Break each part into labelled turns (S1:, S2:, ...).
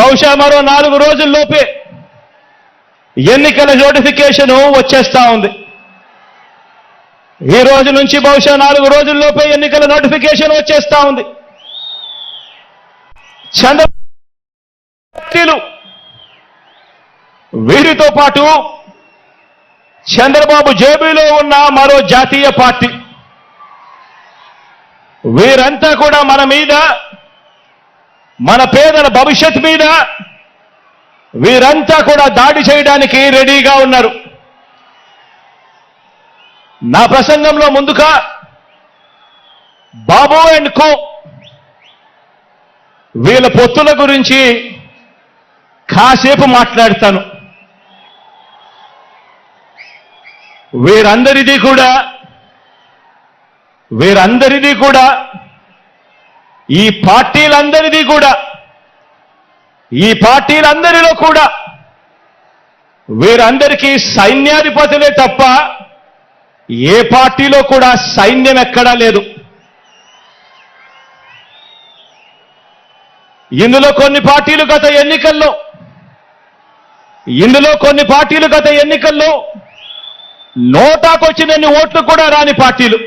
S1: బహుశా మరో 4 రోజుల్లోపే ఎన్నికల నోటిఫికేషన్ వచ్చేస్తా ఉంది. ఈ రోజు నుంచి బహుశా 4 రోజుల్లోపే ఎన్నికల నోటిఫికేషన్ వచ్చేస్తా ఉంది. చంద్రబాబు వీరితో పాటు చంద్రబాబు జేబులో ఉన్న మరో జాతీయ పార్టీ, వీరంతా కూడా మన మీద, మన పేదల భవిష్యత్ మీద వీరంతా కూడా దాడి చేయడానికి రెడీగా ఉన్నారు. నా ప్రసంగంలో ముందుగా బాబు అండ్ కో వీళ్ళ పొత్తుల గురించి కాసేపు మాట్లాడతాను. వీరందరిది కూడా ఈ పార్టీలందరిలో కూడా వీరందరికీ సైన్యాధిపతులే తప్ప ఏ పార్టీలో కూడా సైన్యం ఎక్కడా లేదు. ఇందులో కొన్ని పార్టీలు గత ఎన్నికల్లో నోటాకొచ్చినన్ని ఓట్లు కూడా రాని పార్టీలు,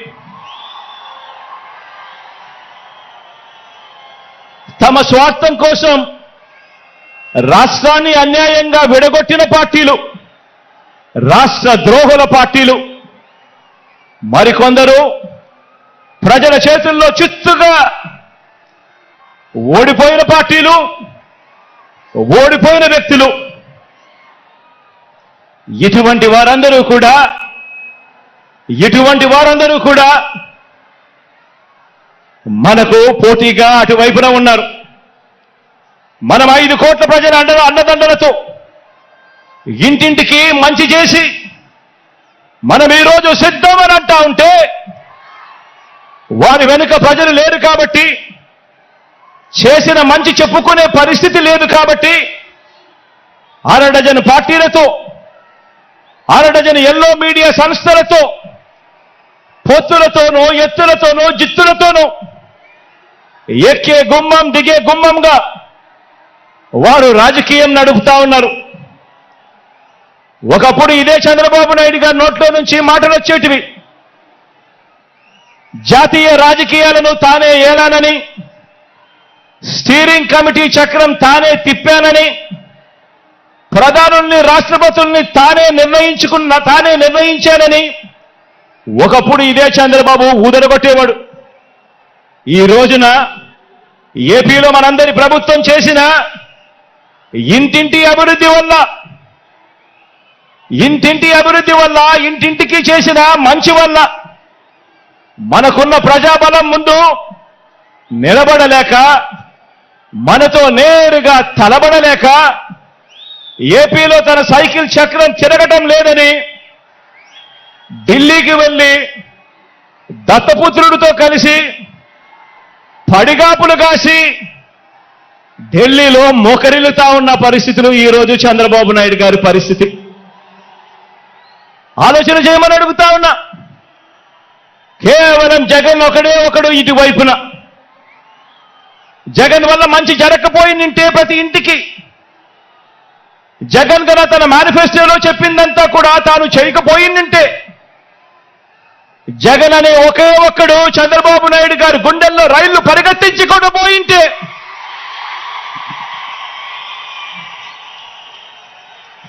S1: తమ స్వార్థం కోసం రాష్ట్రాన్ని అన్యాయంగా విడగొట్టిన పార్టీలు, రాష్ట్ర ద్రోహుల పార్టీలు, మరికొందరు ప్రజల చేతుల్లో చిత్తుగా ఓడిపోయిన పార్టీలు, ఓడిపోయిన వ్యక్తులు. ఇటువంటి వారందరూ కూడా మనకు పోటీగా అటువైపున ఉన్నారు. మనం 5 కోట్ల ప్రజల అండదండలతో ఇంటింటికి మంచి చేసి మనం ఈరోజు సిద్ధమని అంటా ఉంటే, వారి వెనుక ప్రజలు లేరు కాబట్టి, చేసిన మంచి చెప్పుకునే పరిస్థితి లేదు కాబట్టి, 6 డజన్ పార్టీలతో, 6 డజన్ ఎల్లో మీడియా సంస్థలతో, పొత్తులతోనూ, ఎత్తులతోనూ, జిత్తులతోనూ ఎక్కే గుమ్మం దిగే గుమ్మంగా వారు రాజకీయం నడుపుతా ఉన్నారు. ఒకప్పుడు ఇదే చంద్రబాబు నాయుడు గారి నోట్లో నుంచి మాటలు వచ్చేటివి. జాతీయ రాజకీయాలను తానే ఏలానని, స్టీరింగ్ కమిటీ చక్రం తానే తిప్పానని, ప్రధానుల్ని, రాష్ట్రపతుల్ని తానే నిర్ణయించానని ఒకప్పుడు ఇదే చంద్రబాబు ఊదరగొట్టేవాడు. ఈ రోజున ఏపీలో మనందరి ప్రభుత్వం చేసిన ఇంటింటి అభివృద్ధి వల్ల, ఇంటింటికి చేసిన మంచి వల్ల మనకున్న ప్రజాబలం ముందు నిలబడలేక, మనతో నేరుగా తలబడలేక, ఏపీలో తన సైకిల్ చక్రం తిరగటం లేదని ఢిల్లీకి వెళ్ళి దత్తపుత్రుడితో కలిసి పడిగాపులు కాసి ఢిల్లీలో మోకరిల్లుతా ఉన్న పరిస్థితులు ఈరోజు చంద్రబాబు నాయుడు గారి పరిస్థితి. ఆలోచన చేయమని అడుగుతా ఉన్నా. కేవలం జగన్ ఒకడు ఇటువైపున, జగన్ వల్ల మంచి జరగకపోయిందంటే ప్రతి ఇంటికి, జగన్ గన తన మేనిఫెస్టోలో చెప్పిందంతా కూడా తాను చేయకపోయిందంటే, జగన్ అనే ఒకే ఒక్కడు చంద్రబాబు నాయుడు గారి గుండెల్లో రైళ్లు పరిగెత్తించుకొని పోయింటే,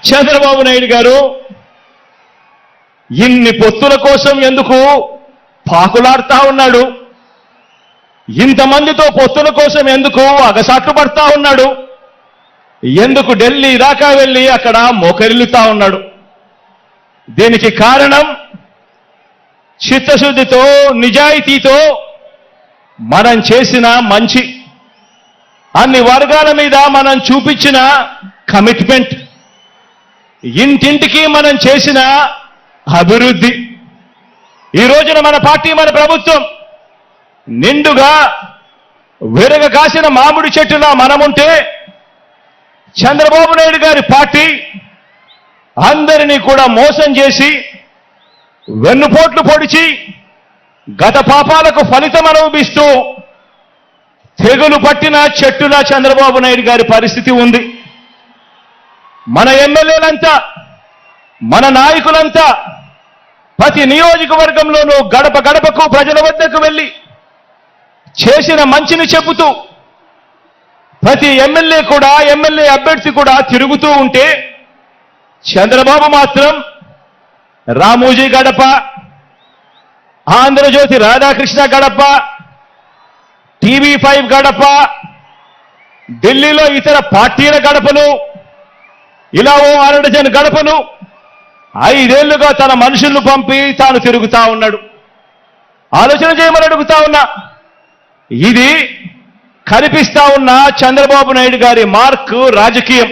S1: చంద్రబాబు నాయుడు గారు ఇన్ని పొత్తుల కోసం ఎందుకు పాకులాడుతా ఉన్నాడు? ఇంతమందితో పొత్తుల కోసం ఎందుకు అగసాట్లు పడతా ఉన్నాడు? ఎందుకు ఢిల్లీ దాకా వెళ్ళి అక్కడ మోకరిల్లుతా ఉన్నాడు? దీనికి కారణం చిత్తశుద్ధితో, నిజాయితీతో మనం చేసిన మంచి, అన్ని వర్గాల మీద మనం చూపించిన కమిట్మెంట్, ఇంటింటికి మనం చేసిన అభివృద్ధి. ఈ రోజున మన పార్టీ, మన ప్రభుత్వం నిండుగా విరగ కాసిన మామిడి చెట్టులా మనముంటే, చంద్రబాబు నాయుడు గారి పార్టీ అందరినీ కూడా మోసం చేసి, వెన్నుపోట్లు పొడిచి, గత పాపాలకు ఫలితం అనుభవిస్తూ తెగులు పట్టిన చెట్టులా చంద్రబాబు నాయుడు గారి పరిస్థితి ఉంది. మన ఎమ్మెల్యేలంతా, మన నాయకులంతా ప్రతి నియోజకవర్గంలోనూ గడప గడపకు ప్రజల వద్దకు వెళ్ళి చేసిన మంచిని చెబుతూ ప్రతి ఎమ్మెల్యే అభ్యర్థి కూడా తిరుగుతూ ఉంటే చంద్రబాబు మాత్రం రామోజీ గడప, ఆంధ్రజ్యోతి రాధాకృష్ణ గడప, TV5 గడప, ఢిల్లీలో ఇతర పార్టీల గడపలు, ఇలా ఓ 6 డజన్ గడపలు 5 ఏళ్లుగా తన మనుషులను పంపి తాను తిరుగుతా ఉన్నాడు. ఆలోచన చేయమని అడుగుతా ఉన్నా. ఇది కనిపిస్తా ఉన్న చంద్రబాబు నాయుడు గారి మార్క్ రాజకీయం.